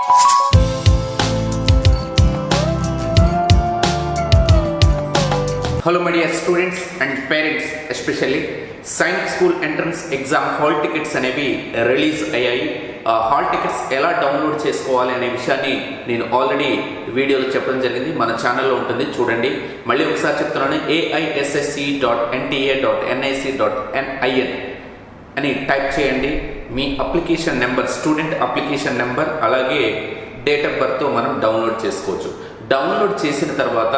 Hello my dear students and parents, especially science school entrance exam hall tickets అనేవి release అయ్యాయి. Hall tickets ఎలా download చేసుకోవాలి అనే విషయాన్ని నేను ఆల్రెడీ వీడియోలో చెప్పడం జరిగింది. మన ఛానల్లో ఉంటుంది, చూడండి. మళ్ళీ ఒకసారి చెప్తున్నాను, aissc.nta.nic.in అని టైప్ చేయండి. మీ application number, student application number, అలాగే డేట్ ఆఫ్ బర్త్తో మనం డౌన్లోడ్ చేసుకోవచ్చు. డౌన్లోడ్ చేసిన తర్వాత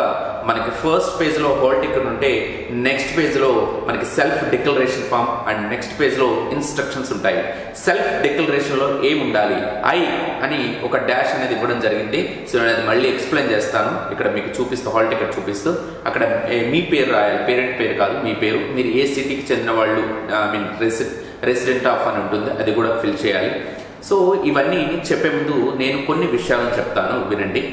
మనకి ఫస్ట్ పేజ్లో హాల్ టికెట్ ఉంటే నెక్స్ట్ పేజ్లో మనకి self declaration form and next పేజ్లో ఇన్స్ట్రక్షన్స్ ఉంటాయి. సెల్ఫ్ డిక్లరేషన్లో ఏముండాలి, ఐ అని ఒక డాష్ అనేది ఇవ్వడం జరిగింది. సో నేను అది మళ్ళీ ఎక్స్ప్లెయిన్ చేస్తాను. ఇక్కడ మీకు చూపిస్తూ, హాల్ టికెట్ చూపిస్తూ అక్కడ మీ పేరు రాయాలి, పేరెంట్ పేరు కాదు, మీ పేరు, మీరు ఏ సిటీకి చెందిన వాళ్ళు, ఐ మీన్ రెసిడెంట్ ఆఫ్ అని ఉంటుంది, అది కూడా ఫిల్ చేయాలి. సో ఇవన్నీ చెప్పే ముందు నేను కొన్ని విషయాలను చెప్తాను, వినండి.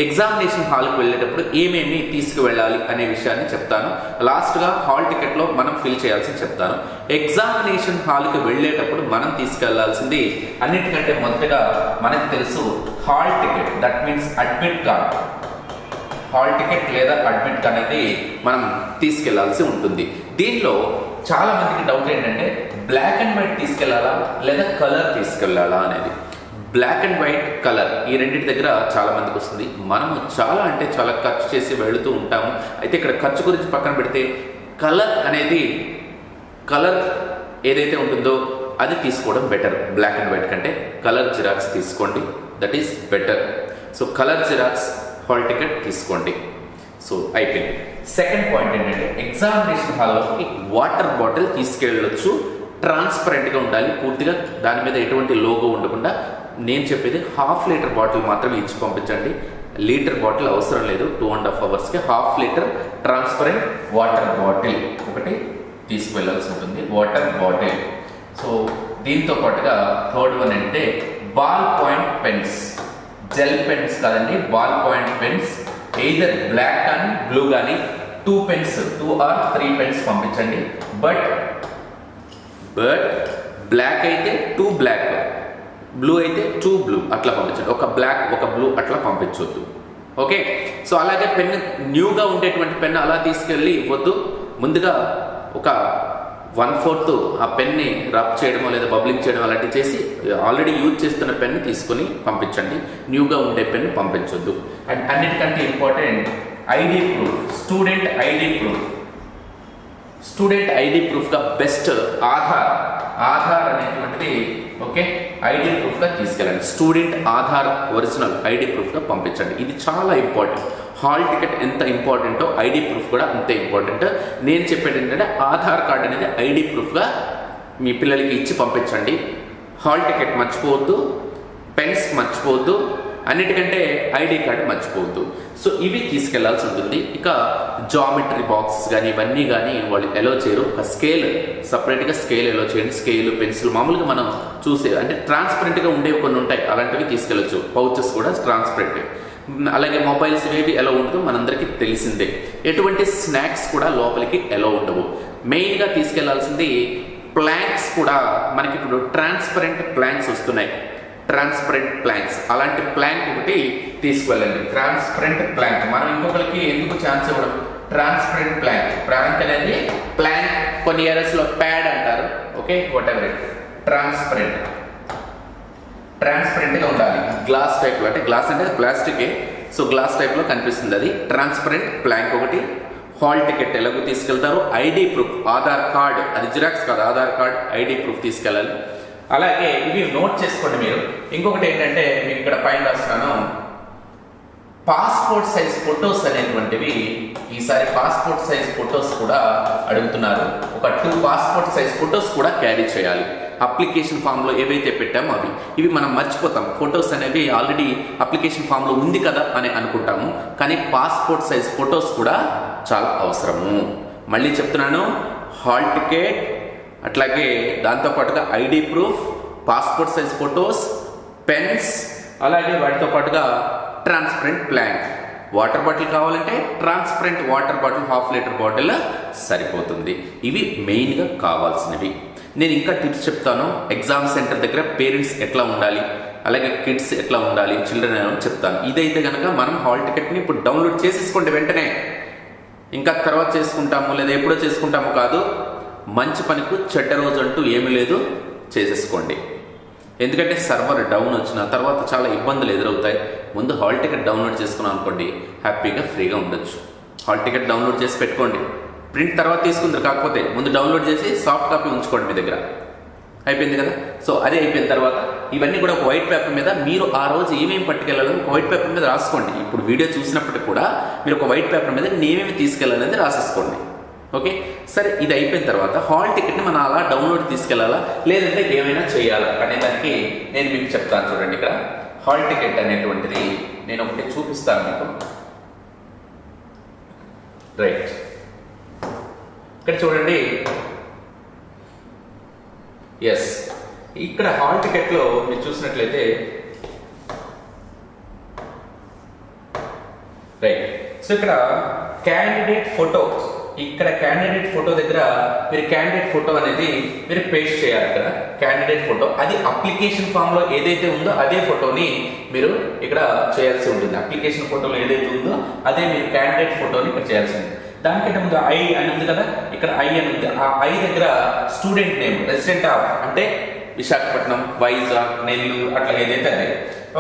ఎగ్జామినేషన్ హాల్కి వెళ్ళేటప్పుడు ఏమేమి తీసుకువెళ్ళాలి అనే విషయాన్ని చెప్తాను. లాస్ట్గా హాల్ టికెట్లో మనం ఫిల్ చేయాల్సింది చెప్తాను. ఎగ్జామినేషన్ హాల్కి వెళ్ళేటప్పుడు మనం తీసుకెళ్లాల్సింది అన్నిటికంటే మొదటగా మనకు తెలుసు hall ticket, that means admit card. Hall ticket లేదా అడ్మిట్ కార్డ్ అనేది మనం తీసుకెళ్లాల్సి ఉంటుంది. దీనిలో చాలా మందికి డౌట్ ఏంటంటే బ్లాక్ అండ్ వైట్ తీసుకెళ్లాలా లేదా కలర్ తీసుకెళ్లాలా అనేది. బ్లాక్ అండ్ వైట్, కలర్, ఈ రెండింటి దగ్గర చాలా మందికి వస్తుంది. మనము చాలా అంటే చాలా ఖర్చు చేసి వెళుతూ ఉంటాము. అయితే ఇక్కడ ఖర్చు గురించి పక్కన పెడితే కలర్ అనేది, కలర్ ఏదైతే ఉంటుందో అది తీసుకోవడం బెటర్. బ్లాక్ అండ్ వైట్ కంటే కలర్ జిరాక్స్ తీసుకోండి, that is better. So colour xerox hall ticket తీసుకోండి. సో అయిపోయింది. సెకండ్ పాయింట్ ఏంటంటే ఎగ్జామినేషన్ హాల్లోకి వాటర్ బాటిల్ తీసుకెళ్ళొచ్చు. ట్రాన్స్పరెంట్గా ఉండాలి, పూర్తిగా దాని మీద ఎటువంటి లోగో ఉండకుండా. నేను చెప్పేది 1/2 లీటర్ బాటిల్ మాత్రమే ఇచ్చి పంపించండి. లీటర్ బాటిల్ అవసరం లేదు. 2.5 అవర్స్కి 1/2 లీటర్ ట్రాన్స్పరెంట్ వాటర్ బాటిల్ ఒకటి తీసుకువెళ్ళాల్సి ఉంటుంది, వాటర్ బాటిల్. సో దీంతో పాటుగా థర్డ్ వన్ అంటే ball point pens, gel pens కాదండి, ball point pens. Either black కానీ బ్లూ కానీ 2 పెన్స్, 2 or 3 పెన్స్ పంపించండి. బట్ బ్లాక్ అయితే 2 బ్లాక్, బ్లూ అయితే 2 బ్లూ అట్లా పంపించండి. ఒక బ్లాక్ ఒక బ్లూ అట్లా పంపించవద్దు. ఓకే. సో అలాగే పెన్, న్యూగా ఉండేటువంటి పెన్ అలా తీసుకెళ్ళి ఇవ్వద్దు. ముందుగా ఒక 1/4 ఆ పెన్ని రబ్ చేయడమో లేదా బబ్లింగ్ చేయడం అలాంటివి చేసి ఆల్రెడీ యూజ్ చేస్తున్న పెన్ను తీసుకొని పంపించండి. న్యూగా ఉండే పెన్ను పంపించొద్దు. అండ్ అన్నిటికంటే important ID proof, student ID proof. Student ID ప్రూఫ్గా బెస్ట్ ఆధార్ అనేటువంటిది, ఓకే, ఐడి ప్రూఫ్గా తీసుకెళ్ళండి. స్టూడెంట్ ఆధార్ ఒరిజినల్ ఐడి ప్రూఫ్గా పంపించండి. ఇది చాలా ఇంపార్టెంట్. హాల్ టికెట్ ఎంత ఇంపార్టెంటో ఐడి ప్రూఫ్ కూడా అంతే ఇంపార్టెంట్. నేను చెప్పేది ఏంటంటే ఆధార్ కార్డ్ అనేది ఐడి ప్రూఫ్గా మీ పిల్లలకి ఇచ్చి పంపించండి. హాల్ టికెట్ మర్చిపోవద్దు, పెన్స్ మర్చిపోవద్దు, అన్నిటికంటే ఐడి కార్డు మర్చిపోవద్దు. సో ఇవి తీసుకెళ్లాల్సి ఉంటుంది. ఇక జామెట్రీ బాక్సెస్ కానీ ఇవన్నీ కానీ వాళ్ళు ఎలో చేయరు. ఒక స్కేల్, సపరేట్గా స్కేల్ ఎలో చేయండి. స్కేల్, పెన్సిల్ మామూలుగా మనం చూసే అంటే ట్రాన్స్పరెంట్గా ఉండేవి కొన్ని ఉంటాయి, అలాంటివి తీసుకెళ్ళచ్చు. పౌచెస్ కూడా ట్రాన్స్పరెంట్. అలాగే మొబైల్స్ ఇవేవి ఎలా ఉంటుందో మనందరికీ తెలిసిందే. ఎటువంటి స్నాక్స్ కూడా లోపలికి ఎలా ఉండవు. మెయిన్గా తీసుకెళ్లాల్సింది ప్లాంక్స్ కూడా. మనకి ఇప్పుడు ట్రాన్స్పరెంట్ ప్లాంక్స్ వస్తున్నాయి, ట్రాన్స్పరెంట్ ప్లాంక్స్. అలాంటి ప్లాంక్ ఒకటి తీసుకువెళ్ళండి. Transparent plank. మనం ఇంకొకరికి ఎందుకు ఛాన్స్ ఇవ్వడం? Transparent plank. ప్లాంక్ అనేది ప్లాంక్, కొన్ని ఏరియాస్లో ప్యాడ్ అంటారు, ఓకే, వాట్ ఎవర్ ఇట్. ట్రాన్స్పరెంట్గా ఉండాలి. గ్లాస్ టైప్లో, అంటే గ్లాస్ అంటే ప్లాస్టికే, సో గ్లాస్ టైప్లో కనిపిస్తుంది అది. ట్రాన్స్పరెంట్ ప్లాంక్ ఒకటి. హాల్ టికెట్ ఎలాగో తీసుకెళ్తారు. ఐడి ప్రూఫ్, ఆధార్ కార్డ్, అది జిరాక్స్ కాదు, ఆధార్ కార్డ్, ఐడి ప్రూఫ్ తీసుకెళ్ళాలి. అలాగే ఇవి నోట్ చేసుకోండి మీరు. ఇంకొకటి ఏంటంటే మీకు ఇక్కడ పైన రాస్తాను, పాస్పోర్ట్ సైజ్ ఫొటోస్ అనేటువంటివి ఈసారి పాస్పోర్ట్ సైజ్ ఫొటోస్ కూడా అడుగుతున్నారు. ఒక 2 పాస్పోర్ట్ సైజ్ ఫొటోస్ కూడా క్యారీ చేయాలి. అప్లికేషన్ ఫామ్లో ఏవైతే పెట్టామో అవి. ఇవి మనం మర్చిపోతాం. ఫొటోస్ అనేవి ఆల్రెడీ అప్లికేషన్ ఫామ్లో ఉంది కదా అని అనుకుంటాము, కానీ పాస్పోర్ట్ సైజ్ ఫొటోస్ కూడా చాలా అవసరము. మళ్ళీ చెప్తున్నాను, హాల్ టికెట్, అట్లాగే దాంతోపాటుగా ID proof, passport size photos, pens, అలాగే వాటితో పాటుగా ట్రాన్స్పరెంట్ ప్లాంక్. వాటర్ బాటిల్ కావాలంటే transparent water bottle 1/2 litre bottle సరిపోతుంది. ఇవి మెయిన్గా కావాల్సినవి. నేను ఇంకా టిప్స్ చెప్తాను. ఎగ్జామ్ సెంటర్ దగ్గర పేరెంట్స్ ఎట్లా ఉండాలి, అలాగే కిడ్స్ ఎట్లా ఉండాలి, చిల్డ్రన్ అని చెప్తాను. ఇదైతే కనుక మనం హాల్ టికెట్ని ఇప్పుడు డౌన్లోడ్ చేసేసుకోండి వెంటనే. ఇంకా తర్వాత చేసుకుంటాము లేదా ఎప్పుడో చేసుకుంటాము కాదు, మంచి పనికి చెడ్డ రోజు అంటూ ఏమీ లేదు, చేసేసుకోండి. ఎందుకంటే సర్వర్ డౌన్ వచ్చిన తర్వాత చాలా ఇబ్బందులు ఎదురవుతాయి. ముందు హాల్ టికెట్ డౌన్లోడ్ చేసుకున్నాం అనుకోండి, హ్యాపీగా ఫ్రీగా ఉండొచ్చు. హాల్ టికెట్ డౌన్లోడ్ చేసి పెట్టుకోండి. ప్రింట్ తర్వాత తీసుకుంటారు, కాకపోతే ముందు డౌన్లోడ్ చేసి సాఫ్ట్ కాపీ ఉంచుకోండి మీ దగ్గర. అయిపోయింది కదా. సో అది అయిపోయిన తర్వాత ఇవన్నీ కూడా ఒక వైట్ పేపర్ మీద మీరు ఆ రోజు ఏమేమి పట్టుకెళ్ళాలని ఒక వైట్ పేపర్ మీద రాసుకోండి. ఇప్పుడు వీడియో చూసినప్పటికి కూడా మీరు ఒక వైట్ పేపర్ మీద నేమేమి తీసుకెళ్ళాలనేది రాసేసుకోండి. ఓకే, సరే. ఇది అయిపోయిన తర్వాత హాల్ టికెట్ని మనం అలా డౌన్లోడ్ తీసుకెళ్లాలా లేదంటే ఏమైనా చేయాలా అనే దానికి నేను మీకు చెప్తాను. చూడండి, ఇక్కడ హాల్ టికెట్ అనేటువంటిది నేను ఒకటి చూపిస్తాను మీకు. రైట్, ఇక్కడ చూడండి. ఎస్, ఇక్కడ హాల్ టికెట్లో మీరు చూసినట్లయితే రైట్. సో ఇక్కడ క్యాండిడేట్ ఫోటో, ఇక్కడ క్యాండిడేట్ ఫోటో దగ్గర మీరు క్యాండిడేట్ ఫోటో అనేది మీరు పేస్ట్ చేయాలి. ఇక్కడ క్యాండిడేట్ ఫోటో అది అప్లికేషన్ ఫామ్ లో ఏదైతే ఉందో అదే ఫోటోని మీరు ఇక్కడ చేయాల్సి ఉంటుంది. అప్లికేషన్ ఫోటోలో ఏదైతే ఉందో అదే మీరు క్యాండిడేట్ ఫోటోని ఇక్కడ చేయాల్సి ఉంటుంది. దానికంటే ముందు ఐ అని ఉంది కదా, ఇక్కడ ఐ అని ఉంది. ఆ ఐ దగ్గర స్టూడెంట్ నేమ్, రెసిడెంట్ ఆఫ్ అంటే విశాఖపట్నం, వైజాగ్, నెల్లూరు అట్లా ఏదైతే అదే.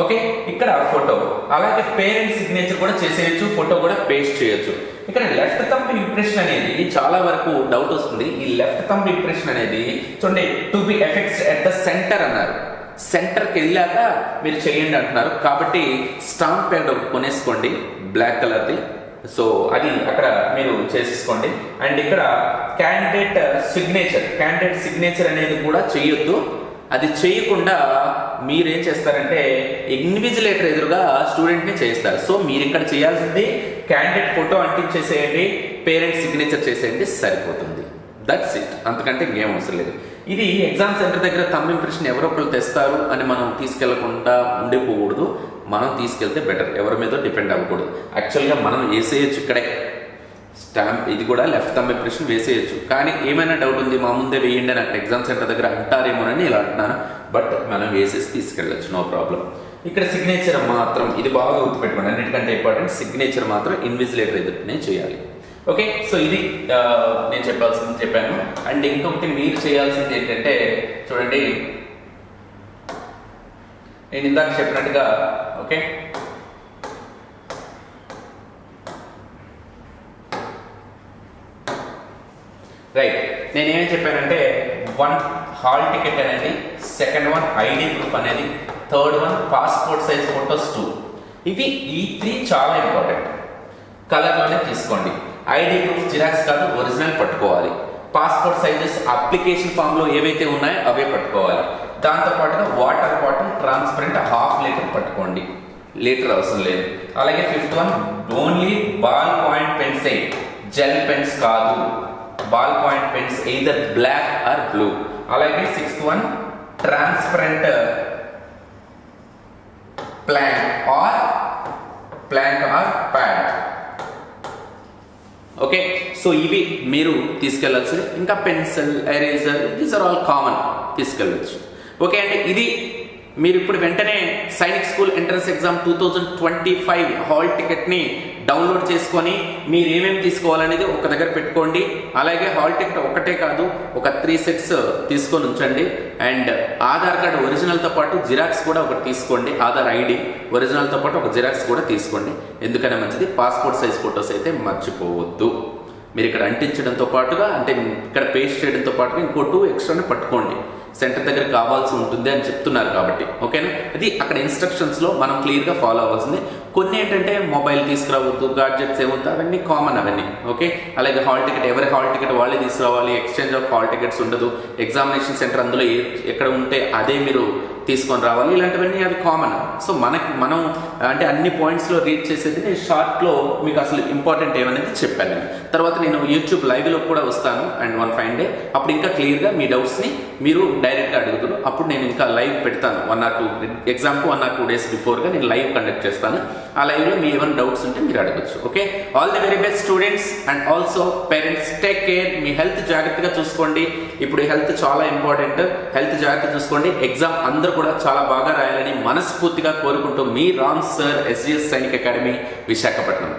ఓకే, ఇక్కడ ఫోటో, అలాగే పేరెంట్ సిగ్నేచర్ కూడా చేసేయచ్చు, ఫోటో కూడా పేస్ట్ చేయొచ్చు. ఇక్కడ లెఫ్ట్ థంబ్ ఇంప్రెషన్ అనేది చాలా వరకు డౌట్ వస్తుంది. ఈ లెఫ్ట్ థంబ్ ఇంప్రెషన్ అనేది చూడండి, to be effects at the centre అన్నారు. సెంటర్కి వెళ్ళాక మీరు చేయండి అంటున్నారు. కాబట్టి స్టాంప్ ప్యాడ్ ఒకటి కొనేసుకోండి, బ్లాక్ కలర్ది. సో అది అక్కడ మీరు చేసేసుకోండి. అండ్ ఇక్కడ క్యాండిడేట్ సిగ్నేచర్ అనేది కూడా చేయొద్దు. అది చేయకుండా మీరేం చేస్తారంటే ఇన్విజిలేటర్ ఎదురుగా స్టూడెంట్ని చేస్తారు. సో మీరు ఇక్కడ చేయాల్సింది క్యాండిడేట్ ఫోటో అంటించేసేయండి, పేరెంట్ సిగ్నేచర్ చేసేయండి, సరిపోతుంది. దట్స్ ఇట్, అంతకంటే ఇంకేం అవసరం లేదు. ఇది ఎగ్జామ్ సెంటర్ దగ్గర థంబ్ ఇంప్రెషన్ ఎవరో ఒకరు తెస్తారు అని మనం తీసుకెళ్లకుండా ఉండిపోకూడదు. మనం తీసుకెళ్తే బెటర్, ఎవరి మీద డిపెండ్ అవ్వకూడదు. యాక్చువల్గా మనం వేసేయచ్చు ఇక్కడే స్టాంప్, ఇది కూడా లెఫ్ట్ థంబ్ ఇంప్రెషన్ వేసేయచ్చు. కానీ ఏమైనా డౌట్ ఉంది, మా ముందే వేయండి అని అక్కడ ఎగ్జామ్ సెంటర్ దగ్గర అంటారేమోనని ఇలా అంటున్నాను. బట్ మనం వేసేసి తీసుకెళ్ళచ్చు, నో ప్రాబ్లం. ఇక్కడ సిగ్నేచర్ మాత్రం, ఇది బాగా గుర్తుపెట్టుకోండి, అన్నిటికంటే ఇంపార్టెంట్ సిగ్నేచర్ మాత్రం ఇన్విజిలేటర్ ఎదురునే చేయాలి. ఓకే, సో ఇది నేను చెప్పాల్సింది చెప్పాను. అండ్ ఇంకొకటి మీరు చేయాల్సింది ఏంటంటే చూడండి, నేను ఇందాక చెప్పినట్టుగా ఓకే రైట్, నేనేం చెప్పానంటే 1 హాల్ టికెట్ అనేది, సెకండ్ 1 ఐడి ప్రూఫ్ అనేది, థర్డ్ 1 పాస్పోర్ట్ సైజ్ ఫోటోస్ 2. ఇవి ఈ 3 చాలా ఇంపార్టెంట్. కలర్లోనే తీసుకోండి. ఐడి ప్రూఫ్ జిరాక్స్ కాదు, ఒరిజినల్ పట్టుకోవాలి. పాస్పోర్ట్ సైజెస్ అప్లికేషన్ ఫామ్ లో ఏవైతే ఉన్నాయో అవే పట్టుకోవాలి. దాంతోపాటుగా వాటర్ బాటిల్ ట్రాన్స్పరెంట్ 1/2 లీటర్ పట్టుకోండి, లీటర్ అవసరం లేదు. అలాగే 5th 1 only ball point pens, gel pens కాదు, ball point pens either black or blue. అలాగే 6th 1 transparent plank or pad. Okay, so ఇవి మీరు తీసుకెళ్లాల్సింది. ఇంకా pencil, eraser, these are all common, తీసుకెళ్ళచ్చు. ఓకే అండి, ఇది మీరు ఇప్పుడు వెంటనే Sainik school entrance exam 2025 hall టికెట్ని డౌన్లోడ్ చేసుకొని మీరు ఏమేమి తీసుకోవాలనేది ఒక దగ్గర పెట్టుకోండి. అలాగే హాల్ టికెట్ ఒకటే కాదు, ఒక 3 సెట్స్ తీసుకొని ఉంచండి. అండ్ ఆధార్ కార్డు ఒరిజినల్తో పాటు జిరాక్స్ కూడా ఒకటి తీసుకోండి. ఆధార్ ఐడి ఒరిజినల్తో పాటు ఒక జిరాక్స్ కూడా తీసుకోండి. ఎందుకనే మంచిది, పాస్పోర్ట్ సైజ్ ఫొటోస్ అయితే మర్చిపోవద్దు. మీరు ఇక్కడ అంటించడంతో పాటుగా, అంటే ఇక్కడ పేస్ట్ చేయడంతో పాటుగా ఇంకో 2 ఎక్స్ట్రాని పట్టుకోండి. సెంటర్ దగ్గర కావాల్సి ఉంటుంది అని చెప్తున్నారు కాబట్టి. ఓకేనా, అది అక్కడ ఇన్స్ట్రక్షన్స్లో మనం క్లియర్గా ఫాలో అవ్వాల్సింది. కొన్ని ఏంటంటే మొబైల్ తీసుకురావద్దు, గాడ్జెట్స్ ఏమవుతుంది, అవన్నీ కామన్ అవన్నీ. ఓకే, అలాగే హాల్ టికెట్, ఎవరి హాల్ టికెట్ వాళ్ళే తీసుకురావాలి. ఎక్స్చేంజ్ ఆఫ్ హాల్ టికెట్స్ ఉండదు. ఎగ్జామినేషన్ సెంటర్ అందులో ఎక్కడ ఉంటే అదే మీరు తీసుకొని రావాలి. ఇలాంటివన్నీ అవి కామన్. సో మనం అంటే అన్ని పాయింట్స్లో రీడ్ చేసేది నేను షార్ట్లో మీకు అసలు ఇంపార్టెంట్ ఏమనేది చెప్పాను. తర్వాత నేను యూట్యూబ్ లైవ్లో కూడా వస్తాను అండ్ 1 ఫైన్ డే, అప్పుడు ఇంకా క్లియర్గా మీ డౌట్స్ని మీరు డైరెక్ట్గా అడుగుతారు. అప్పుడు నేను ఇంకా లైవ్ పెడతాను 1 or 2 ఎగ్జామ్కి 1 or 2 days బిఫోర్గా నేను లైవ్ కండక్ట్ చేస్తాను. ఆ లైవ్లో మీ ఏమైనా డౌట్స్ ఉంటే మీరు అడగచ్చు. Okay, all the very best students and also parents. Take care. Me health జాగ్రత్తగా చూసుకోండి. ఇప్పుడు హెల్త్ చాలా ఇంపార్టెంట్. హెల్త్ జాగ్రత్త చూసుకోండి. ఎగ్జామ్ అందరూ కూడా చాలా బాగా రాయాలని మనస్ఫూర్తిగా కోరుకుంటూ మీ Ram sir, SGS Sainik academy, Visakhapatnam.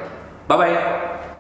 Bye.